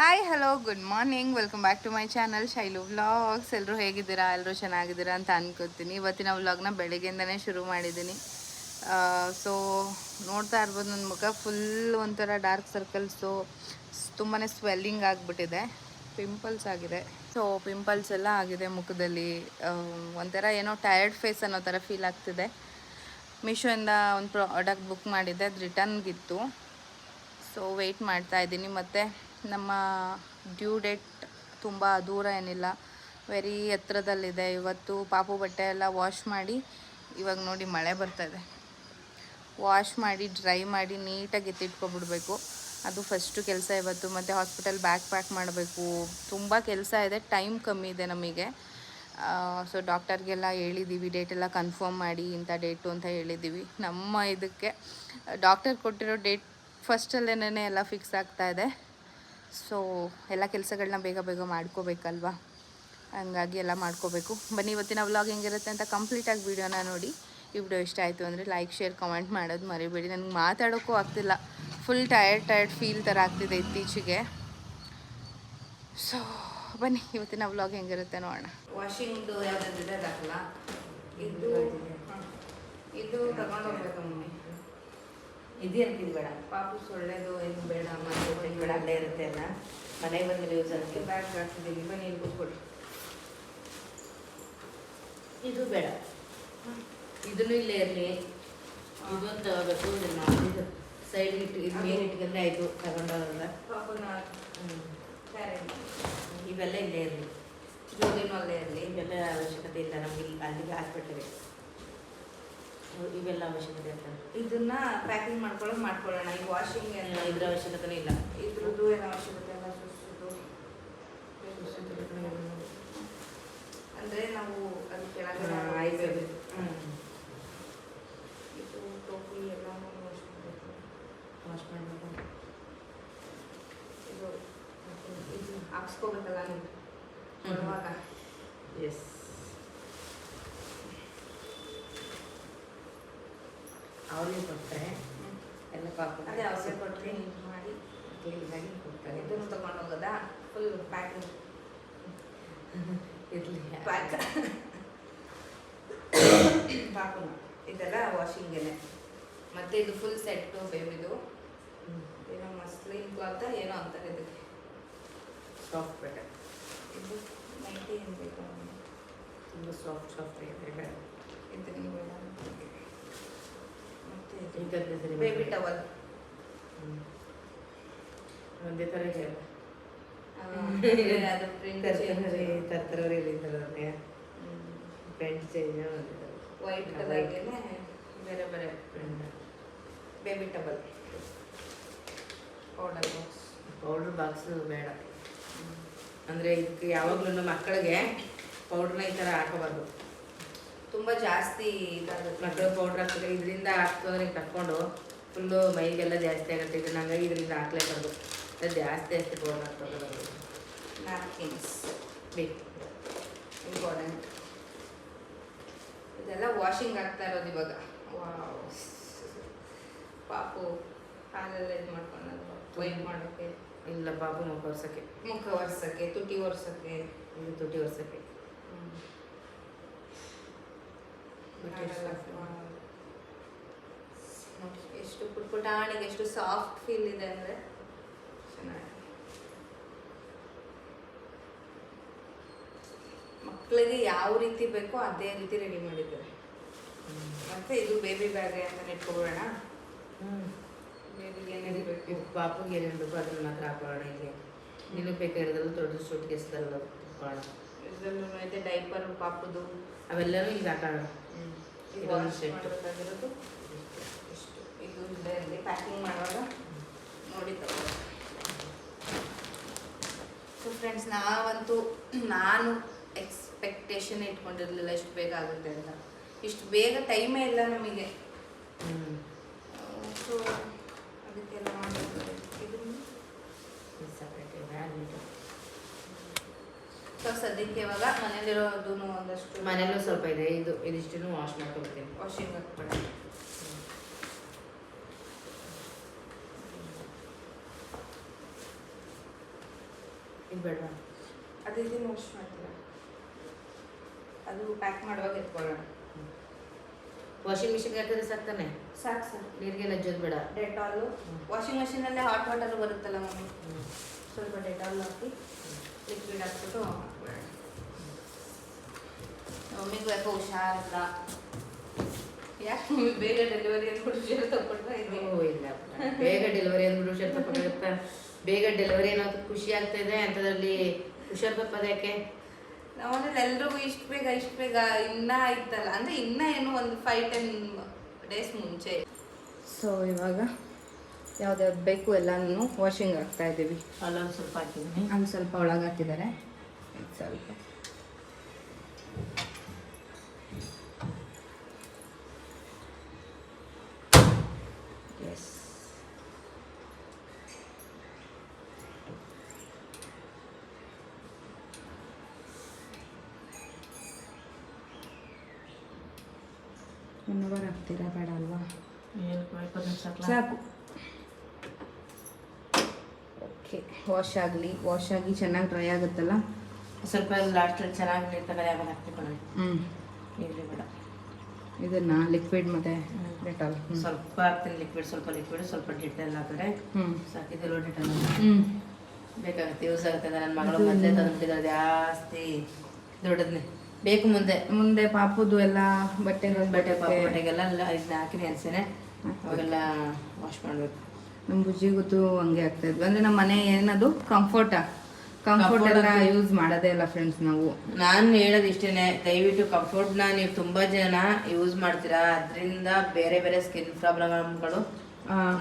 Hi hello good morning welcome back to my channel Shailu vlogs. ಎಲ್ಲರೂ ಹೇಗಿದ್ದೀರಾ? ಎಲ್ಲರೂ ಚೆನ್ನಾಗಿದ್ದೀರಾ ಅಂತ ಅನ್ಕೋತೀನಿ. ಇವತ್ತಿನ ವ್ಲಾಗ್ನ ಬೆಳಗ್ಗೆಯಿಂದನೇ ಶುರು ಮಾಡಿದ್ದೀನಿ. ಸೊ ನೋಡ್ತಾ ಇರ್ಬೋದು, ನನ್ನ ಮುಖ ಫುಲ್ ಒಂಥರ ಡಾರ್ಕ್ ಸರ್ಕಲ್ಸು, ತುಂಬಾ ಸ್ವೆಲ್ಲಿಂಗ್ ಆಗಿಬಿಟ್ಟಿದೆ, ಪಿಂಪಲ್ಸ್ ಆಗಿದೆ. ಸೊ ಪಿಂಪಲ್ಸ್ ಎಲ್ಲ ಆಗಿದೆ ಮುಖದಲ್ಲಿ. ಒಂಥರ ಏನೋ ಟಯರ್ಡ್ ಫೇಸ್ ಅನ್ನೋ ಥರ ಫೀಲ್ ಆಗ್ತಿದೆ. ಮೀಶೋಯಿಂದ ಒಂದು ಪ್ರಾಡಕ್ಟ್ ಬುಕ್ ಮಾಡಿದ್ದೆ, ಅದು ರಿಟರ್ನ್ಗಿತ್ತು. ಸೊ ವೆಯ್ಟ್ ಮಾಡ್ತಾ ಇದ್ದೀನಿ. ಮತ್ತು ನಮ್ಮ ಡ್ಯೂ ಡೇಟ್ ತುಂಬ ದೂರ ಏನಿಲ್ಲ, ವೆರಿ ಹತ್ರದಲ್ಲಿದೆ. ಇವತ್ತು ಪಾಪು ಬಟ್ಟೆ ಎಲ್ಲ ವಾಶ್ ಮಾಡಿ, ಇವಾಗ ನೋಡಿ ಮಳೆ ಬರ್ತಾಯಿದೆ, ವಾಶ್ ಮಾಡಿ ಡ್ರೈ ಮಾಡಿ ನೀಟಾಗಿ ಎತ್ತಿಟ್ಕೊಬಿಡ್ಬೇಕು. ಅದು ಫಸ್ಟು ಕೆಲಸ ಇವತ್ತು. ಮತ್ತು ಹಾಸ್ಪಿಟಲ್ ಬ್ಯಾಗ್ ಪ್ಯಾಕ್ ಮಾಡಬೇಕು, ತುಂಬ ಕೆಲಸ ಇದೆ, ಟೈಮ್ ಕಮ್ಮಿ ಇದೆ ನಮಗೆ. ಸೊ ಡಾಕ್ಟರ್ಗೆಲ್ಲ ಹೇಳಿದ್ದೀವಿ, ಡೇಟೆಲ್ಲ ಕನ್ಫರ್ಮ್ ಮಾಡಿ ಇಂಥ ಡೇಟು ಅಂತ ಹೇಳಿದ್ದೀವಿ. ನಮ್ಮ ಇದಕ್ಕೆ ಡಾಕ್ಟರ್ ಕೊಟ್ಟಿರೋ ಡೇಟ್ ಫಸ್ಟಲ್ಲೇನೇ ಎಲ್ಲ ಫಿಕ್ಸ್ ಆಗ್ತಾಯಿದೆ. ಸೊ ಎಲ್ಲ ಕೆಲಸಗಳನ್ನ ಬೇಗ ಬೇಗ ಮಾಡ್ಕೋಬೇಕಲ್ವ, ಹಂಗಾಗಿ ಎಲ್ಲ ಮಾಡ್ಕೋಬೇಕು. ಬನ್ನಿ ಇವತ್ತಿನ ವ್ಲಾಗ್ ಹೆಂಗಿರುತ್ತೆ ಅಂತ ಕಂಪ್ಲೀಟಾಗಿ ವೀಡಿಯೋನ ನೋಡಿ. ಈ ವಿಡಿಯೋ ಇಷ್ಟ ಆಯಿತು ಅಂದರೆ ಲೈಕ್ ಶೇರ್ ಕಮೆಂಟ್ ಮಾಡೋದು ಮರಿಬೇಡಿ. ನನಗೆ ಮಾತಾಡೋಕ್ಕೂ ಆಗ್ತಿಲ್ಲ, ಫುಲ್ ಟಯರ್ಡ್ ಫೀಲ್ ಥರ ಆಗ್ತಿದೆ ಇತ್ತೀಚೆಗೆ. ಸೊ ಬನ್ನಿ ಇವತ್ತಿನ ವ್ಲಾಗ್ ಹೆಂಗಿರುತ್ತೆ ನೋಡೋಣ. ವಾಷಿಂಗ್ದು ಯಾವುದಾದ್ರೆ ಅದಾಗಲ್ಲ, ಇದು ತಗೊಂಡು ಹೋಗ್ಬೇಕು ಮಮ್ಮಿ. ಇದು ಇದು ಬೇಡ, ಪಾಪು ಸೊಳ್ಳೆದು ಏನು ಬೇಡ, ಇದು ಬೇಡ, ಅಲ್ಲೇ ಇರುತ್ತೆ ಅಲ್ಲ, ಮನೆಗೆ ಬಂದರೆ ಯೂಸ್ ಅದಕ್ಕೆ. ಬ್ಯಾಗ್ ಹಾಕ್ತಿದ್ದೀವಿ, ಬನ್ನಿ ಇಲ್ಲಿ ಕೂತ್ಕೊಳ್ಳಿ. ಇದು ಬೇಡ, ಇದನ್ನು ಇಲ್ಲೇ ಇರಲಿ. ಇದೊಂದು ತಗೋಬೇಕು, ಇದನ್ನು ಇದು ಸೈಡ್ಗೆ ಇಟ್ಟು ಇದು ಮೇಲೆ ಇಟ್ಕೊಂಡ್ರೆ ಆಯಿತು, ತಗೊಂಡೋದ್ರಲ್ಲ. ಪಾಪುನ ಇವೆಲ್ಲ ಇಲ್ಲೇ ಇರಲಿ, ಜೋಡಿನೂ ಅಲ್ಲೇ ಇರಲಿ. ಇವೆಲ್ಲ ಅವಶ್ಯಕತೆ ಇಲ್ಲ ನಮಗೆ, ಅಲ್ಲಿಗೆ ಹಾಸ್ಪಿಟ್ಲಿಗೆ ಇವೆಲ್ಲ ಅವಶ್ಯಕತೆ ಇರ್ತದೆ. ಇದನ್ನ ಪ್ಯಾಕಿಂಗ್ ಮಾಡ್ಕೊಳ್ಳೋಣ. ಈ ವಾಷಿಂಗ್ ಇದ್ರ ಅವಶ್ಯಕತೆನೇ ಇಲ್ಲ, ಇದ್ರದ್ದು ಏನು ಅವಶ್ಯಕತೆ ಇಲ್ಲ. ಅಂದರೆ ನಾವು ಅದು ಕೆಳಗಡೆ ಆಯ್ತು. ಇದು ಟೋಪಿ ಎಲ್ಲ ವಾಶ್ ಮಾಡಬೇಕು. ಇದು ಹಾಕ್ಸ್ಕೋಬೇಕಲ್ಲ ನೀವು ಕೊಡುವಾಗ. ಎಸ್, ಅವ್ರಿಗೆ ಕೊಟ್ಟರೆ ಎಲ್ಲ ಪಾಪ ಅದೇ ಅವ್ರಿಗೆ ಕೊಟ್ಟರೆ ಮಾಡಿ ಕ್ಲೀನಾಗಿ ಕೊಡ್ತಾರೆ. ಇದನ್ನು ತೊಗೊಂಡು ಹೋಗೋದಾ ಫುಲ್ ಪ್ಯಾಕಿಂಗ್ ಇರಲಿ ಪ್ಯಾಕ್. ಪಾಪುನ ಇದೆಲ್ಲ ವಾಷಿಂಗೇನೆ. ಮತ್ತು ಇದು ಫುಲ್ ಸೆಟ್ಟು ಬೇಬಿದು, ಏನೋ ಮಸ್ಲಿನ್ ಕ್ಲಾತ್ ಏನೋ ಅಂತಾರೆ ಇದಕ್ಕೆ, ಸಾಫ್ಟ್ ಬೇಡ. ಇದು ನೈಟಿ ಏನು ಬೇಕು, ತುಂಬ ಸಾಫ್ಟ್ ಇದೆ ಬೇಡ. ಇದು ನೀವು ಬೇಡ. ಮತ್ತು ಇಂಥದ್ದೇ ಸರಿ, ಬೇಬಿ ಟವಲ್ ಒಂದೇ ಥರ ಇದೆ. ಅದು ಪ್ರಿಂಟ್ ತರ್ತಾರೆ ಇಲ್ಲಿಂದಲೇ ಪ್ಯಾಂಟ್ ಚೇಂಜ್ ಮಾಡಿದ್ದಾರೆ. ವೈಟ್ ಕಲರ್ಗೆ ಬೇರೆ ಬೇರೆ print. Baby towel, powder box ಬೇಡ. ಅಂದರೆ ಇದಕ್ಕೆ ಯಾವಾಗಲೂ ಮಕ್ಕಳಿಗೆ ಪೌಡ್ರನ್ನ ಈ ಥರ ಹಾಕೋಬಾರ್ದು, ತುಂಬ ಜಾಸ್ತಿ ಇದಾಗುತ್ತೆ. ಮಕ್ಕಳು ಪೌಡ್ರ್ ಹಾಕ್ತಾರೆ, ಇದರಿಂದ ಹಾಕ್ತಂದ್ರೆ ತಕ್ಕೊಂಡು ಫುಲ್ಲು ಮೈಗೆಲ್ಲ ಜಾಸ್ತಿ ಆಗುತ್ತೆ. ಇದನ್ನ ಹಂಗಾಗಿ ಇದರಿಂದ ಹಾಕ್ಲೇಬಾರ್ದು, ಅದು ಜಾಸ್ತಿ ಪೌಡ್ರ್ ಹಾಕ್ತೋಗೋದು. ನ್ಯಾಪ್ಕಿನ್ಸ್ ಬೇಕು, ಇಂಪಾರ್ಟೆಂಟ್. ಇದೆಲ್ಲ ವಾಷಿಂಗ್ ಆಗ್ತಾ ಇರೋದು ಇವಾಗ. ಪಾಪು ಹಾಲೆಲ್ಲ ಇದು ಮಾಡ್ಕೊಂಡು ವೈಟ್ ಮಾಡೋಕ್ಕೆ ಇಲ್ಲ, ಪಾಪು ಮುಖ ಒರ್ಸೋಕ್ಕೆ, ಮುಖ ಒರ್ಸೋಕ್ಕೆ, ತುಟಿ ಒರ್ಸೋಕ್ಕೆ, ಇದು ತುಟಿ ಒರ್ಸೋಕ್ಕೆ. ನೋಡಿ ಎಷ್ಟು ಪುಟಾಣಿಗೆ ಎಷ್ಟು ಸಾಫ್ಟ್ ಫೀಲ್ ಇದೆ ಅಂದರೆ ಚೆನ್ನಾಗಿ. ಮಕ್ಕಳಿಗೆ ಯಾವ ರೀತಿ ಬೇಕೋ ಅದೇ ರೀತಿ ರೆಡಿ ಮಾಡಿದ್ದಾರೆ. ಮತ್ತು ಇದು ಬೇಬಿ ಬ್ಯಾಗ್ ಅಂತ ಇಟ್ಕೊಬಿಡೋಣ. ಬೇಬಿಗೆ ಏನೇನು ಬೇಕು, ಪಾಪುಗೆ ಏನೇನು ಬೇಕು ಅದನ್ನು ಮಾತ್ರ ಹಾಕೊಳ್ಳೋಣ. ಇಲ್ಲಿ ನಿನಗೆ ಬೇಕಾಗಿರೋದ್ರಲ್ಲ ದೊಡ್ಡ ಸೂಟ್ ಕೇಸ್ದಲ್ಲ ಹಾಕೊಳ್ಳೋಣ. ಇದರಲ್ಲೂ ಐತೆ ಡೈಪರ್ ಪಾಪುದು, ಅವೆಲ್ಲನೂ ಈಗ ಹಾಕೋಣ. ಇದೊಂದು ಸೆಟ್ ಬೇಕಾಗಿರೋದು ಇಷ್ಟು. ಇದು ಇಲ್ಲೇ ಇರಲಿ, ಪ್ಯಾಕಿಂಗ್ ಮಾಡುವಾಗ ನೋಡಿ ತಗೊಳ್ಳಿ. ಸೊ ಫ್ರೆಂಡ್ಸ್, ನಾನು ಎಕ್ಸ್ಪೆಕ್ಟೇಷನ್ ಇಟ್ಕೊಂಡಿರಲಿಲ್ಲ ಇಷ್ಟು ಬೇಗ ಆಗುತ್ತೆ ಅಂತ. ಇಷ್ಟು ಬೇಗ ಟೈಮೇ ಇಲ್ಲ ನಮಗೆ. ಸೊ ಅದಕ್ಕೆಲ್ಲ ಮಾಡಬೇಕು. ಇದನ್ನು ಸೊ ಸದ್ಯಕ್ಕೆ ಇವಾಗ ಮನೇಲಿರೋದು ಒಂದಷ್ಟು, ಮನೇಲೂ ಸ್ವಲ್ಪ ಇದೆ, ಇದಿಷ್ಟು ವಾಶ್ ಮಾಡ್ಕೊಳ್ತೀನಿ. ವಾಷಿಂಗ್ ಹಾಕ್ಬಿಡೋಣ. ಇದು ಬೇಡವಾ? ಅದು ಇದನ್ನು ವಾಶ್ ಮಾಡ್ತೀರಾ? ಅದು ಪ್ಯಾಕ್ ಮಾಡುವಾಗ ಎತ್ಕೊಳ್ಳೋಣ. ವಾಷಿಂಗ್ ಮಿಷಿನ್ಗೆ ಹಾಕಿದ್ರೆ ಸಾಕ್ತಾನೆ? ಸಾಕು ಸರ್. ನೀರಿಗೆಲ್ಲ ಹಚ್ಚೋದು ಬೇಡ. ಡೆಟಾಲು ವಾಷಿಂಗ್ ಮಷೀನಲ್ಲೇ ಹಾಟ್ ವಾಟರ್ ಬರುತ್ತಲ್ಲ ಮಮ್ಮಿ, ಸ್ವಲ್ಪ ಡೆಟಾಲ್ ಹಾಕಿ ಲಿಕ್ವಿಡ್ ಹಾಕ್ಬಿಟ್ಟು ಹಾಕ್ಬೇಡ. ಮಮ್ಮಿಗೂ ಯಾಕೋ ಹುಷಾರಿಲ್ಲ. ಯಾಕೆ ಮಮ್ಮಿ ಬೇಗ ಡೆಲಿವರಿ ಅಂದ್ಬಿಟ್ಟು ಹುಷಾರು ತಗೊಂಡ್ರೆ ಇದೆ? ಓ ಇಲ್ಲ, ಬೇಗ ಡೆಲಿವರಿ ಅಂದ್ಬಿಟ್ಟು ಹುಷಾರು ತಪ್ಪಾಗುತ್ತೆ. ಬೇಗ ಡೆಲಿವರಿ ಅನ್ನೋದು ಖುಷಿ ಆಗ್ತಾ ಇದೆ, ಅಂಥದ್ರಲ್ಲಿ ಹುಷಾರು ತಪ್ಪದ ಯಾಕೆ? ನಮ್ಮನೇಲಿ ಎಲ್ರಿಗೂ ಇಷ್ಟು ಬೇಗ ಇನ್ನೂ ಆಯ್ತಲ್ಲ, ಅಂದರೆ ಇನ್ನೂ ಏನು ಒಂದು 5-10 ಡೇಸ್ ಮುಂಚೆ. ಸೊ ಇವಾಗ ಯಾವ್ದ್ಯಾವ್ದು ಬೇಕು ಎಲ್ಲನೂ ವಾಷಿಂಗ್ ಹಾಕ್ತಾ ಇದ್ದೀವಿ. ಅಲ್ಲೊಂದು ಸ್ವಲ್ಪ ಹಾಕಿದ್ದೀನಿ, ಅಲ್ಲಿ ಸ್ವಲ್ಪ ಒಳಗೆ ಹಾಕಿದ್ದಾರೆ, ಸ್ವಲ್ಪ ಎಸ್. ಒನ್ ಅವರ್ ಹಾಕ್ತೀರಾ? ಬೇಡ ಅಲ್ವಾ? ಸಾಕು. ಓಕೆ, ವಾಶ್ ಆಗಿ ಚೆನ್ನಾಗಿ ಡ್ರೈ ಆಗುತ್ತಲ್ಲ. ಸ್ವಲ್ಪ ಲಾಸ್ಟಲ್ಲಿ ಚೆನ್ನಾಗಿ ನೀರು ತಗೊಳ್ಳಿ, ಆಮೇಲೆ ಹಾಕ್ತಿಕೊಳ್ಳಿ. ಇರಲಿ ಬೇಡ. ಇದನ್ನ ಲಿಕ್ವಿಡ್ ಮತ್ತೆ ಡೆಟಾಲ್ ಸ್ವಲ್ಪ ಹಾಕ್ತೀನಿ. ಲಿಕ್ವಿಡ್ ಸ್ವಲ್ಪ ಡೆಟಾಲ್ ಹಾಕಿದ್ರೆ ಸಾಕಿದೆಲ್ಲ ಡೆಟಾಲ್ ಬೇಕಾಗುತ್ತೆ, ಯೂಸ್ ಆಗುತ್ತೆ. ನನ್ನ ಮಗಳು ಮೊದಲೇ ತಂದುಬಿಟ್ಟಿದ್ದಾರೆ ಜಾಸ್ತಿ ದೊಡ್ಡದನ್ನೇ ಬೇಕು. ಮುಂದೆ ಪಾಪುದು ಎಲ್ಲ ಬಟ್ಟೆಗೆಲ್ಲ ಇದನ್ನ ಹಾಕಿ ನೆನೆಸೇನೆ ಅವಾಗೆಲ್ಲ ವಾಶ್ ಮಾಡಬೇಕು. ನಮ್ಮ ಬುಜ್ಜಿಗೂ ಹಂಗೆ ಆಗ್ತಾ ಇದ್ವಿ. ಅಂದರೆ ನಮ್ಮ ಮನೆ ಏನದು ಕಂಫರ್ಟ್ ಎಲ್ಲ ಯೂಸ್ ಮಾಡೋದೇ ಇಲ್ಲ ಫ್ರೆಂಡ್ಸ್ ನಾವು. ನಾನು ಹೇಳೋದು ಇಷ್ಟೇನೆ, ದಯವಿಟ್ಟು ಕಂಫರ್ಟ್ನ ನೀವು ತುಂಬ ಜನ ಯೂಸ್ ಮಾಡ್ತೀರಾ, ಅದರಿಂದ ಬೇರೆ ಬೇರೆ ಸ್ಕಿನ್ ಪ್ರಾಬ್ಲಮ್ಗಳು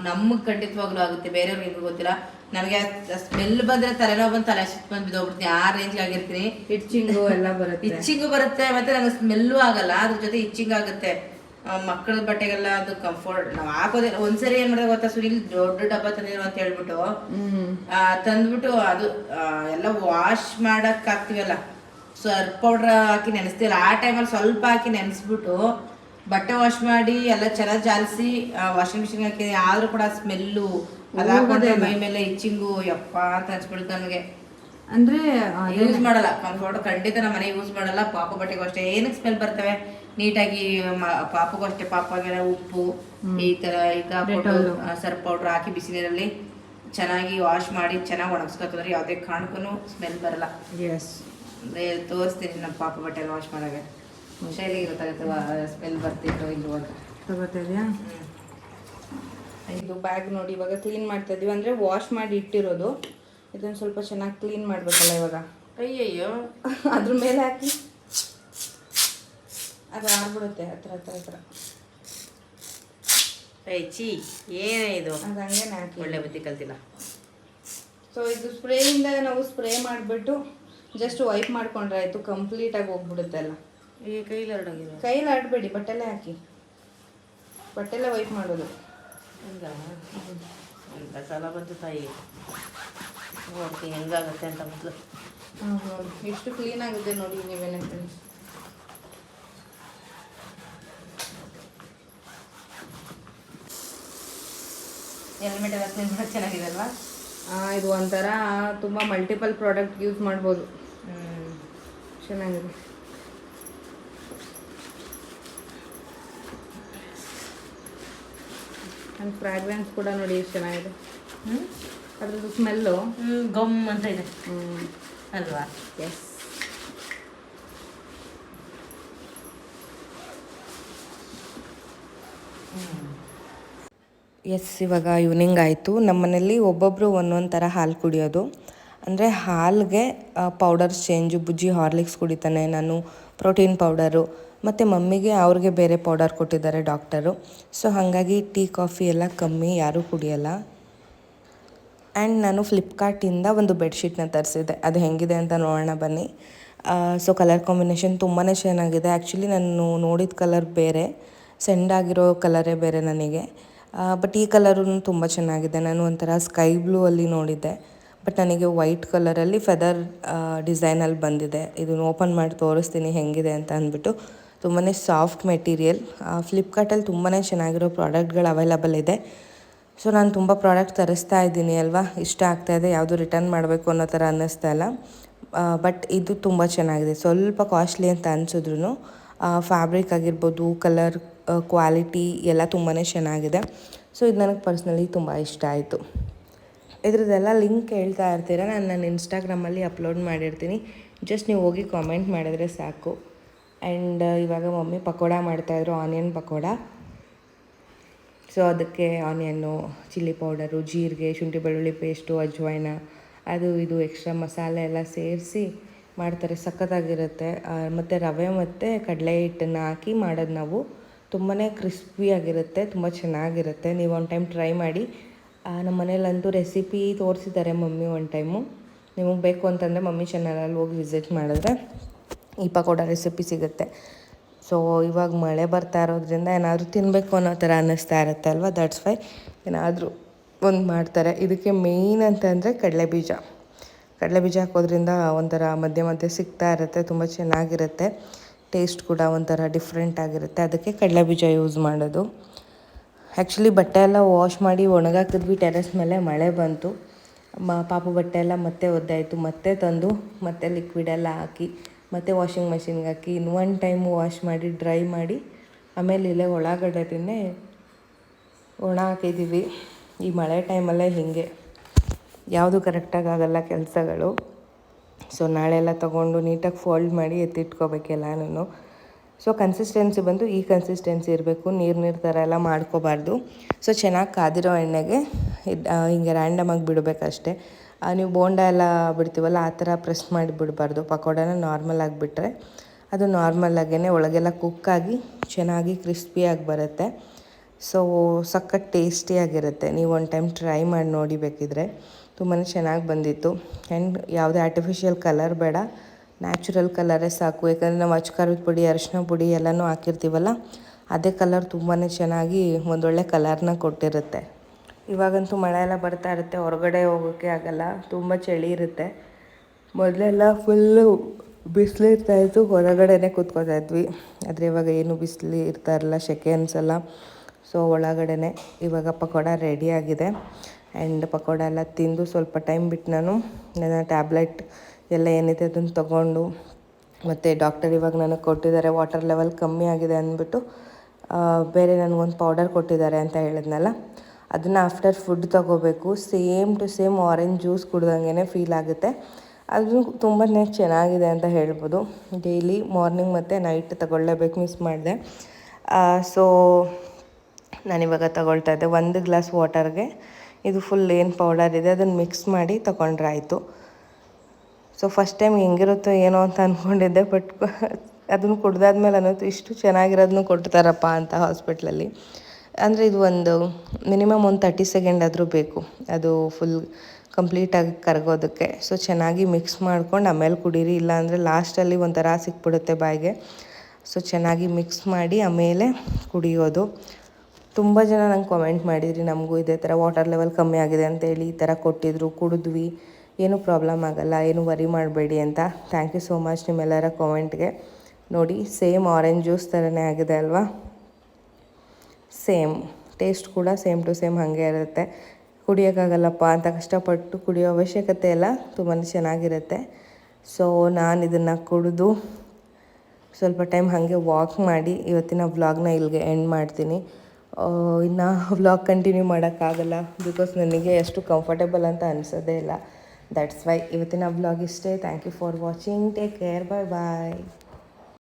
ನಮಗೆ ಖಂಡಿತವಾಗ್ಲೂ ಆಗುತ್ತೆ, ಬೇರೆಯವ್ರಿಗೆ ಗೊತ್ತಿಲ್ಲ. ನನಗೆ ಸ್ಮೆಲ್ ಬಂದರೆ ತಲೆನೋವು ಬಂದು ತಲೆ ಸುತ್ತ ಬಂದು ಬಿದ್ದೋಗ್ಬಿಡ್ತೀನಿ, ಆ ರೇಂಜ್ಗೆ ಆಗಿರ್ತೀನಿ. ಇಚ್ಚಿಂಗು ಎಲ್ಲ ಬರುತ್ತೆ, ಇಚ್ಚಿಂಗು ಬರುತ್ತೆ, ಮತ್ತೆ ನನಗೆ ಸ್ಮೆಲ್ಲು ಆಗಲ್ಲ, ಅದ್ರ ಜೊತೆ ಇಚ್ಚಿಂಗ್ ಆಗುತ್ತೆ. ಮಕ್ಕಳ ಬಟ್ಟೆಗೆಲ್ಲ ಅದು ಕಂಫರ್ಟ್ ನಾವು ಹಾಕೋದಿಲ್ಲ. ಒಂದ್ಸರಿ ಏನ್ ಮಾಡಿದ್ರೆ ಗೊತ್ತಾ ಸುನಿಲ್, ದೊಡ್ಡ ಡಬ್ಬ ತಂದಿರೋ ಅಂತ ಹೇಳ್ಬಿಟ್ಟು ತಂದ್ಬಿಟ್ಟು ಅದು ಎಲ್ಲ ವಾಶ್ ಮಾಡಕ್ ಹಾಕ್ತಿವಲ್ಲ, ಸರ್ಫ್ ಪೌಡ್ರ್ ಹಾಕಿ ನೆನೆಸ್ತೀವಲ್ಲ, ಆ ಟೈಮಲ್ಲಿ ಸ್ವಲ್ಪ ಹಾಕಿ ನೆನೆಸ್ಬಿಟ್ಟು ಬಟ್ಟೆ ವಾಶ್ ಮಾಡಿ ಎಲ್ಲ ಚೆನ್ನಾಗಿ ಜಾಲಿಸಿ ವಾಷಿಂಗ್ ಮಿಷಿನ್ ಹಾಕಿ, ಆದ್ರೂ ಕೂಡ ಸ್ಮೆಲ್ಲು ಅದು ಹಾಕೊಂಡ್ರೆ ಮೈ ಮೇಲೆ ಇಚ್ಚಿಂಗು ಯಪ್ಪ ಅಂತ ಅನ್ಸ್ಬಿಡುತ್ತೆ ನನಗೆ. ಅಂದ್ರೆ ಯೂಸ್ ಮಾಡಲ್ಲ ಕಂಫರ್ಟ್, ಖಂಡಿತ ನಮ್ಮ ಮನೆ ಯೂಸ್ ಮಾಡಲ್ಲ. ಪಾಪು ಬಟ್ಟೆಗೂ ಅಷ್ಟೇ ಏನಕ್ಕೆ ಸ್ಮೆಲ್ ಬರ್ತವೆ, ನೀಟಾಗಿ ಪಾಪಗೂ ಅಷ್ಟೇ, ಪಾಪಗೆಲ್ಲ ಉಪ್ಪು ಈ ತರ ಸರ್ಫ್ ಪೌಡ್ರ್ ಹಾಕಿ ಬಿಸಿ ನೀರಲ್ಲಿ ಚೆನ್ನಾಗಿ ವಾಶ್ ಮಾಡಿ ಚೆನ್ನಾಗಿ ಒಣಗಿಸ್ಕೊತಂದ್ರೆ ಯಾವುದೇ ಕಾರಣಕ್ಕೂ ಸ್ಮೆಲ್ ಬರಲ್ಲ. ಎಸ್, ತೋರಿಸ್ತೀನಿ ನಮ್ಮ ಪಾಪ ಬಟ್ಟೆ ಎಲ್ಲ ವಾಶ್ ಮಾಡಾಗ ಶೈಲಿಗೆ ಗೊತ್ತಾಗುತ್ತೆ ಸ್ಮೆಲ್ ಬರ್ತಿತ್ತು ಇಲ್ವ ಅಂತ. ತಗೋತಿದ್ಯಾ? ಇದು ಬ್ಯಾಗ್ ನೋಡಿ ಇವಾಗ ಕ್ಲೀನ್ ಮಾಡ್ತಾ ಇದೀವಿ. ಅಂದರೆ ವಾಶ್ ಮಾಡಿ ಇಟ್ಟಿರೋದು, ಇದನ್ನು ಸ್ವಲ್ಪ ಚೆನ್ನಾಗಿ ಕ್ಲೀನ್ ಮಾಡಬೇಕಲ್ಲ ಇವಾಗ. ಅಯ್ಯಯ್ಯೋ, ಅದ್ರ ಮೇಲೆ ಹಾಕಿ ಅದು ಆಗ್ಬಿಡುತ್ತೆ ಹತ್ರ. ಚಿ ಏನೇ ಇದು, ಅದು ಹಂಗೆ ಹಾಕಿ. ಒಳ್ಳೆ ಬುದ್ಧಿ ಕಲ್ತಿಲ್ಲ. ಸೊ ಇದು ಸ್ಪ್ರೇಯಿಂದ ನಾವು ಸ್ಪ್ರೇ ಮಾಡಿಬಿಟ್ಟು ಜಸ್ಟ್ ವೈಪ್ ಮಾಡ್ಕೊಂಡ್ರೆ ಆಯಿತು, ಕಂಪ್ಲೀಟಾಗಿ ಹೋಗ್ಬಿಡುತ್ತೆ ಎಲ್ಲ. ಈ ಕೈಲಿ ಹರಡೋಗಿದೆ. ಕೈಲಿ ಆಡಬೇಡಿ, ಬಟ್ಟೆಲ್ಲೇ ಹಾಕಿ, ಬಟ್ಟೆಲ್ಲೇ ವೈಪ್ ಮಾಡೋದು. ಅಂತ ಕಾಲ ಬಂತು ತಾಯಿ, ನೋಡ್ತೀನಿ ಹೆಂಗಾಗುತ್ತೆ ಅಂತ ಮೊದಲು. ನೋಡಿ ಎಷ್ಟು ಕ್ಲೀನ್ ಆಗುತ್ತೆ ನೋಡಿ ನೀವೇನೇ ಫ್ರೆಂಡ್ಸ್. ಹೆಲ್ಮೆಟ್ ಎಲ್ಲ ಕ್ಲೀನ್ ಮಾಡೋದು ಚೆನ್ನಾಗಿದೆ ಅಲ್ವಾ? ಇದು ಒಂಥರ ತುಂಬ ಮಲ್ಟಿಪಲ್ ಪ್ರಾಡಕ್ಟ್ ಯೂಸ್ ಮಾಡ್ಬೋದು, ಚೆನ್ನಾಗಿದೆ. ಆ್ಯಂಡ್ ಫ್ರಾಗ್ರೆನ್ಸ್ ಕೂಡ ನೋಡಿ ಎಷ್ಟು ಚೆನ್ನಾಗಿದೆ. ಅದ್ರದ್ದು ಸ್ಮೆಲ್ಲು ಗಮ್ ಅಂತ ಇದೆ ಅಲ್ವಾ? ಎಸ್. ಎಸ್, ಇವಾಗ ಈವ್ನಿಂಗ್ ಆಯಿತು. ನಮ್ಮನೇಲಿ ಒಬ್ಬೊಬ್ಬರು ಒಂದೊಂದು ಥರ ಹಾಲು ಕುಡಿಯೋದು. ಅಂದರೆ ಹಾಲಿಗೆ ಪೌಡರ್ಸ್ ಚೇಂಜು. ಬುಜ್ಜಿ ಹಾರ್ಲಿಕ್ಸ್ ಕುಡಿತಾನೆ, ನಾನು ಪ್ರೋಟೀನ್ ಪೌಡರು, ಮತ್ತು ಮಮ್ಮಿಗೆ ಅವ್ರಿಗೆ ಬೇರೆ ಪೌಡರ್ ಕೊಟ್ಟಿದ್ದಾರೆ ಡಾಕ್ಟರು. ಸೊ ಹಾಗಾಗಿ ಟೀ ಕಾಫಿ ಎಲ್ಲ ಕಮ್ಮಿ, ಯಾರೂ ಕುಡಿಯೋಲ್ಲ. ಆ್ಯಂಡ್ ನಾನು ಫ್ಲಿಪ್ಕಾರ್ಟಿಂದ ಒಂದು ಬೆಡ್ಶೀಟ್ನ ತರಿಸಿದ್ದೆ, ಅದು ಹೆಂಗಿದೆ ಅಂತ ನೋಡೋಣ ಬನ್ನಿ. ಸೊ ಕಲರ್ ಕಾಂಬಿನೇಷನ್ ತುಂಬಾ ಚೆನ್ನಾಗಿದೆ. ಆ್ಯಕ್ಚುಲಿ ನಾನು ನೋಡಿದ ಕಲರ್ ಬೇರೆ, ಸೆಂಡಾಗಿರೋ ಕಲರೇ ಬೇರೆ ನನಗೆ. ಬಟ್ ಈ ಕಲರೂ ತುಂಬ ಚೆನ್ನಾಗಿದೆ. ನಾನು ಒಂಥರ ಸ್ಕೈ ಬ್ಲೂ ಅಲ್ಲಿ ನೋಡಿದ್ದೆ, ಬಟ್ ನನಗೆ ವೈಟ್ ಕಲರಲ್ಲಿ ಫೆದರ್ ಡಿಸೈನಲ್ಲಿ ಬಂದಿದೆ. ಇದನ್ನು ಓಪನ್ ಮಾಡಿ ತೋರಿಸ್ತೀನಿ ಹೆಂಗಿದೆ ಅಂತ ಅಂದ್ಬಿಟ್ಟು. ತುಂಬಾ ಸಾಫ್ಟ್ ಮೆಟೀರಿಯಲ್. ಫ್ಲಿಪ್ಕಾರ್ಟಲ್ಲಿ ತುಂಬಾ ಚೆನ್ನಾಗಿರೋ ಪ್ರಾಡಕ್ಟ್ಗಳು ಅವೈಲಬಲ್ ಇದೆ. ಸೊ ನಾನು ತುಂಬ ಪ್ರಾಡಕ್ಟ್ ತರಿಸ್ತಾ ಇದ್ದೀನಿ ಅಲ್ವಾ, ಇಷ್ಟ ಆಗ್ತಾಯಿದೆ, ಯಾವುದು ರಿಟರ್ನ್ ಮಾಡಬೇಕು ಅನ್ನೋ ಥರ ಅನ್ನಿಸ್ತಾ ಇಲ್ಲ. ಬಟ್ ಇದು ತುಂಬ ಚೆನ್ನಾಗಿದೆ. ಸ್ವಲ್ಪ ಕಾಸ್ಟ್ಲಿ ಅಂತ ಅನಿಸಿದ್ರು ಫ್ಯಾಬ್ರಿಕ್ ಆಗಿರ್ಬೋದು, ಕಲರ್ ಕ್ವಾಲಿಟಿ ಎಲ್ಲ ತುಂಬಾ ಚೆನ್ನಾಗಿದೆ. ಸೊ ಇದು ನನಗೆ ಪರ್ಸ್ನಲಿ ತುಂಬ ಇಷ್ಟ ಆಯಿತು. ಇದ್ರದ್ದೆಲ್ಲ ಲಿಂಕ್ ಹೇಳ್ತಾ ಇರ್ತೀರ, ನಾನು ನನ್ನ ಇನ್ಸ್ಟಾಗ್ರಾಮಲ್ಲಿ ಅಪ್ಲೋಡ್ ಮಾಡಿರ್ತೀನಿ. ಜಸ್ಟ್ ನೀವು ಹೋಗಿ ಕಾಮೆಂಟ್ ಮಾಡಿದ್ರೆ ಸಾಕು. ಆ್ಯಂಡ್ ಇವಾಗ ಮಮ್ಮಿ ಪಕೋಡ ಮಾಡ್ತಾಯಿದ್ರು, ಆನಿಯನ್ ಪಕೋಡ. ಸೊ ಅದಕ್ಕೆ ಆನಿಯನ್ನು, ಚಿಲ್ಲಿ ಪೌಡರು, ಜೀರಿಗೆ, ಶುಂಠಿ ಬೆಳ್ಳುಳ್ಳಿ ಪೇಸ್ಟು, ಅಜ್ವೈನ, ಅದು ಇದು ಎಕ್ಸ್ಟ್ರಾ ಮಸಾಲೆ ಎಲ್ಲ ಸೇರಿಸಿ ಮಾಡ್ತಾರೆ. ಸಖತ್ತಾಗಿರುತ್ತೆ. ಮತ್ತು ರವೆ ಮತ್ತು ಕಡಲೆ ಹಿಟ್ಟನ್ನು ಹಾಕಿ ಮಾಡೋದು ನಾವು. ತುಂಬಾ ಕ್ರಿಸ್ಪಿಯಾಗಿರುತ್ತೆ, ತುಂಬ ಚೆನ್ನಾಗಿರುತ್ತೆ. ನೀವು ಒಂದು ಟೈಮ್ ಟ್ರೈ ಮಾಡಿ. ನಮ್ಮ ಮನೇಲಂತೂ ರೆಸಿಪಿ ತೋರಿಸಿದ್ದಾರೆ ಮಮ್ಮಿ ಒಂದು ಟೈಮು. ನಿಮಗೆ ಬೇಕು ಅಂತಂದರೆ ಮಮ್ಮಿ ಚಾನಲಲ್ಲಿ ಹೋಗಿ ವಿಸಿಟ್ ಮಾಡಿದ್ರೆ ಈ ಪಕೋಡ ರೆಸಿಪಿ ಸಿಗುತ್ತೆ. ಸೊ ಇವಾಗ ಮಳೆ ಬರ್ತಾ ಇರೋದ್ರಿಂದ ಏನಾದರೂ ತಿನ್ನಬೇಕು ಅನ್ನೋ ಥರ ಅನ್ನಿಸ್ತಾ ಇರುತ್ತೆ ಅಲ್ವಾ, ದಟ್ಸ್ ವೈ ಏನಾದರೂ ಒಂದು ಮಾಡ್ತಾರೆ. ಇದಕ್ಕೆ ಮೇಯ್ನ್ ಅಂತಂದರೆ ಕಡಲೆಬೀಜ ಹಾಕೋದ್ರಿಂದ ಒಂಥರ ಮಧ್ಯೆ ಮಧ್ಯೆ ಸಿಗ್ತಾ ಇರುತ್ತೆ, ತುಂಬ ಚೆನ್ನಾಗಿರುತ್ತೆ. ಟೇಸ್ಟ್ ಕೂಡ ಒಂಥರ ಡಿಫ್ರೆಂಟ್ ಆಗಿರುತ್ತೆ, ಅದಕ್ಕೆ ಕಡಲೆಬೀಜ ಯೂಸ್ ಮಾಡೋದು. ಆ್ಯಕ್ಚುಲಿ ಬಟ್ಟೆ ಎಲ್ಲ ವಾಶ್ ಮಾಡಿ ಒಣಗಾಕಿದ್ವಿ ಟೆರೆಸ್ ಮೇಲೆ, ಮಳೆ ಬಂತು. ಪಾಪು ಬಟ್ಟೆ ಎಲ್ಲ ಮತ್ತೆ ಒದ್ದಾಯಿತು. ಮತ್ತೆ ತಂದು ಮತ್ತೆ ಲಿಕ್ವಿಡೆಲ್ಲ ಹಾಕಿ ಮತ್ತು ವಾಷಿಂಗ್ ಮೆಷಿನ್ಗೆ ಹಾಕಿ ಇನ್ನೊಂದು ಟೈಮ್ ವಾಶ್ ಮಾಡಿ ಡ್ರೈ ಮಾಡಿ ಆಮೇಲೆ ಇಲ್ಲೇ ಒಳಗಡೆನೇ ಒಣ ಹಾಕಿದ್ದೀವಿ. ಈ ಮಳೆ ಟೈಮಲ್ಲೇ ಹೀಗೆ ಯಾವುದು ಕರೆಕ್ಟಾಗಿ ಆಗೋಲ್ಲ ಕೆಲಸಗಳು. ಸೊ ನಾಳೆಲ್ಲ ತೊಗೊಂಡು ನೀಟಾಗಿ ಫೋಲ್ಡ್ ಮಾಡಿ ಎತ್ತಿಟ್ಕೋಬೇಕೆಲ್ಲನೂ. ಸೊ ಕನ್ಸಿಸ್ಟೆನ್ಸಿ ಬಂದು ಈ ಕನ್ಸಿಸ್ಟೆನ್ಸಿ ಇರಬೇಕು, ನೀರು ಥರ ಎಲ್ಲ ಮಾಡ್ಕೋಬಾರ್ದು. ಸೊ ಚೆನ್ನಾಗಿ ಕಾದಿರೋ ಎಣ್ಣೆಗೆ ಹಿಂಗೆ ರ್ಯಾಂಡಮಾಗಿ ಬಿಡಬೇಕಷ್ಟೆ. ನೀವು ಬೋಂಡ ಎಲ್ಲ ಬಿಡ್ತೀವಲ್ಲ ಆ ಥರ ಪ್ರೆಸ್ ಮಾಡಿ ಬಿಡಬಾರ್ದು. ಪಕೋಡನ ನಾರ್ಮಲ್ ಆಗಿಬಿಟ್ರೆ ಅದು ನಾರ್ಮಲಾಗೇ ಒಳಗೆಲ್ಲ ಕುಕ್ಕಾಗಿ ಚೆನ್ನಾಗಿ ಕ್ರಿಸ್ಪಿಯಾಗಿ ಬರುತ್ತೆ. ಸೊ ಸಖತ್ ಟೇಸ್ಟಿಯಾಗಿರುತ್ತೆ. ನೀವು ಒಂದು ಟೈಮ್ ಟ್ರೈ ಮಾಡಿ ನೋಡಿ ಬೇಕಿದ್ರೆ, ತುಂಬಾ ಚೆನ್ನಾಗಿ ಬಂದಿತ್ತು. ಆ್ಯಂಡ್ ಯಾವುದೇ ಆರ್ಟಿಫಿಷಿಯಲ್ ಕಲರ್ ಬೇಡ, ನ್ಯಾಚುರಲ್ ಕಲರೇ ಸಾಕು. ಯಾಕಂದರೆ ನಾವು ಅಚ್ಕಾರದ ಪುಡಿ, ಅರಿಶಿನ ಪುಡಿ ಎಲ್ಲನೂ ಹಾಕಿರ್ತೀವಲ್ಲ, ಅದೇ ಕಲರ್ ತುಂಬಾ ಚೆನ್ನಾಗಿ ಒಂದೊಳ್ಳೆ ಕಲರ್ನ ಕೊಟ್ಟಿರುತ್ತೆ. ಇವಾಗಂತೂ ಮಳೆ ಎಲ್ಲ ಬರ್ತಾ ಇರುತ್ತೆ, ಹೊರಗಡೆ ಹೋಗೋಕ್ಕೆ ಆಗೋಲ್ಲ, ತುಂಬ ಚಳಿ ಇರುತ್ತೆ. ಮೊದಲೆಲ್ಲ ಫುಲ್ಲು ಬಿಸಿಲು ಇರ್ತಾಯಿತ್ತು, ಹೊರಗಡೆನೇ ಕೂತ್ಕೋತಾ ಇದ್ವಿ. ಆದರೆ ಇವಾಗ ಏನು ಬಿಸಿಲು ಇರ್ತಾ ಇರಲ್ಲ, ಸೆಕೆ ಅನಿಸಲ್ಲ. ಸೊ ಒಳಗಡೆನೇ ಇವಾಗ ಪಕೋಡ ರೆಡಿಯಾಗಿದೆ. ಆ್ಯಂಡ್ ಪಕೋಡ ಎಲ್ಲ ತಿಂದು ಸ್ವಲ್ಪ ಟೈಮ್ ಬಿಟ್ಟು ನಾನು ನನ್ನ ಟ್ಯಾಬ್ಲೆಟ್ ಎಲ್ಲ ಏನಿದೆ ಅದನ್ನು ತೊಗೊಂಡು, ಮತ್ತು ಡಾಕ್ಟರ್ ಇವಾಗ ನನಗೆ ಕೊಟ್ಟಿದ್ದಾರೆ ವಾಟರ್ ಲೆವೆಲ್ ಕಮ್ಮಿ ಆಗಿದೆ ಅಂದ್ಬಿಟ್ಟು ಬೇರೆ ನನಗೊಂದು ಪೌಡರ್ ಕೊಟ್ಟಿದ್ದಾರೆ ಅಂತ ಹೇಳಿದ್ನಲ್ಲ, ಅದನ್ನು ಆಫ್ಟರ್ ಫುಡ್ ತೊಗೋಬೇಕು. Same to same orange juice ಕುಡ್ದಂಗೆ ಫೀಲ್ ಆಗುತ್ತೆ. ಅದು ತುಂಬಾ ಚೆನ್ನಾಗಿದೆ ಅಂತ ಹೇಳ್ಬೋದು. ಡೈಲಿ ಮಾರ್ನಿಂಗ್ ಮತ್ತು ನೈಟ್ ತಗೊಳ್ಳೇಬೇಕು, ಮಿಸ್ ಮಾಡಿದೆ. ಸೊ ನಾನಿವಾಗ ತಗೊಳ್ತಾ ಇದ್ದೆ 1 ಗ್ಲಾಸ್ ವಾಟರ್ಗೆ ಇದು ಫುಲ್ ಏನು ಪೌಡರ್ ಇದೆ ಅದನ್ನು ಮಿಕ್ಸ್ ಮಾಡಿ ತಗೊಂಡ್ರೆ ಆಯಿತು. ಸೊ ಫಸ್ಟ್ ಟೈಮ್ ಹೆಂಗಿರುತ್ತೋ ಏನೋ ಅಂತ ಅಂದ್ಕೊಂಡಿದ್ದೆ, ಬಟ್ ಅದನ್ನು ಕುಡ್ದಾದ್ಮೇಲೆ ಅನ್ನೋದು ಇಷ್ಟು ಚೆನ್ನಾಗಿರೋದನ್ನು ಕೊಡ್ತಾರಪ್ಪ ಅಂತ ಹಾಸ್ಪಿಟ್ಲಲ್ಲಿ. ಅಂದರೆ ಇದು ಒಂದು ಮಿನಿಮಮ್ ಒಂದು 30 ಸೆಕೆಂಡ್ ಆದರೂ ಬೇಕು ಅದು ಫುಲ್ ಕಂಪ್ಲೀಟಾಗಿ ಕರಗೋದಕ್ಕೆ. ಸೊ ಚೆನ್ನಾಗಿ ಮಿಕ್ಸ್ ಮಾಡ್ಕೊಂಡು ಆಮೇಲೆ ಕುಡೀರಿ, ಇಲ್ಲಾಂದರೆ ಲಾಸ್ಟಲ್ಲಿ ಒಂಥರ ಸಿಕ್ಬಿಡುತ್ತೆ ಬಾಯಿಗೆ. ಸೊ ಚೆನ್ನಾಗಿ ಮಿಕ್ಸ್ ಮಾಡಿ ಆಮೇಲೆ ಕುಡಿಯೋದು. ತುಂಬ ಜನ ನಂಗೆ ಕಾಮೆಂಟ್ ಮಾಡಿದ್ರಿ, ನಮಗೂ ಇದೇ ಥರ ವಾಟರ್ ಲೆವೆಲ್ ಕಮ್ಮಿ ಆಗಿದೆ ಅಂತೇಳಿ ಈ ಥರ ಕೊಟ್ಟಿದ್ರು, ಕುಡಿದ್ವಿ, ಏನೂ ಪ್ರಾಬ್ಲಮ್ ಆಗೋಲ್ಲ, ಏನೂ ವರಿ ಮಾಡಬೇಡಿ ಅಂತ. ಥ್ಯಾಂಕ್ ಯು ಸೋ ಮಚ್ ನಿಮ್ಮೆಲ್ಲರ ಕಾಮೆಂಟ್ಗೆ. ನೋಡಿ ಸೇಮ್ ಆರೆಂಜ್ ಜ್ಯೂಸ್ ಥರನೇ ಆಗಿದೆ ಅಲ್ವಾ, ಸೇಮ್ ಟೇಸ್ಟ್ ಕೂಡ ಸೇಮ್ ಟು ಸೇಮ್ ಹಾಗೆ ಇರುತ್ತೆ. ಕುಡಿಯೋಕ್ಕಾಗಲ್ಲಪ್ಪ ಅಂತ ಕಷ್ಟಪಟ್ಟು ಕುಡಿಯೋ ಅವಶ್ಯಕತೆ ಇಲ್ಲ, ತುಂಬಾ ಚೆನ್ನಾಗಿರುತ್ತೆ. ಸೊ ನಾನು ಇದನ್ನು ಕುಡಿದು ಸ್ವಲ್ಪ ಟೈಮ್ ಹಾಗೆ ವಾಕ್ ಮಾಡಿ ಇವತ್ತಿನ ವ್ಲಾಗ್ನ ಇಲ್ಲಿಗೆ ಎಂಡ್ ಮಾಡ್ತೀನಿ. ಇನ್ನು ವ್ಲಾಗ್ ಕಂಟಿನ್ಯೂ ಮಾಡೋಕ್ಕಾಗಲ್ಲ, ಬಿಕಾಸ್ ನನಗೆ ಎಷ್ಟು ಕಂಫರ್ಟೇಬಲ್ ಅಂತ ಅನಿಸೋದೇ ಇಲ್ಲ. ದಟ್ಸ್ ವೈ ಇವತ್ತಿನ ವ್ಲಾಗ್ ಇಷ್ಟೇ. Thank you for watching, take care, bye bye.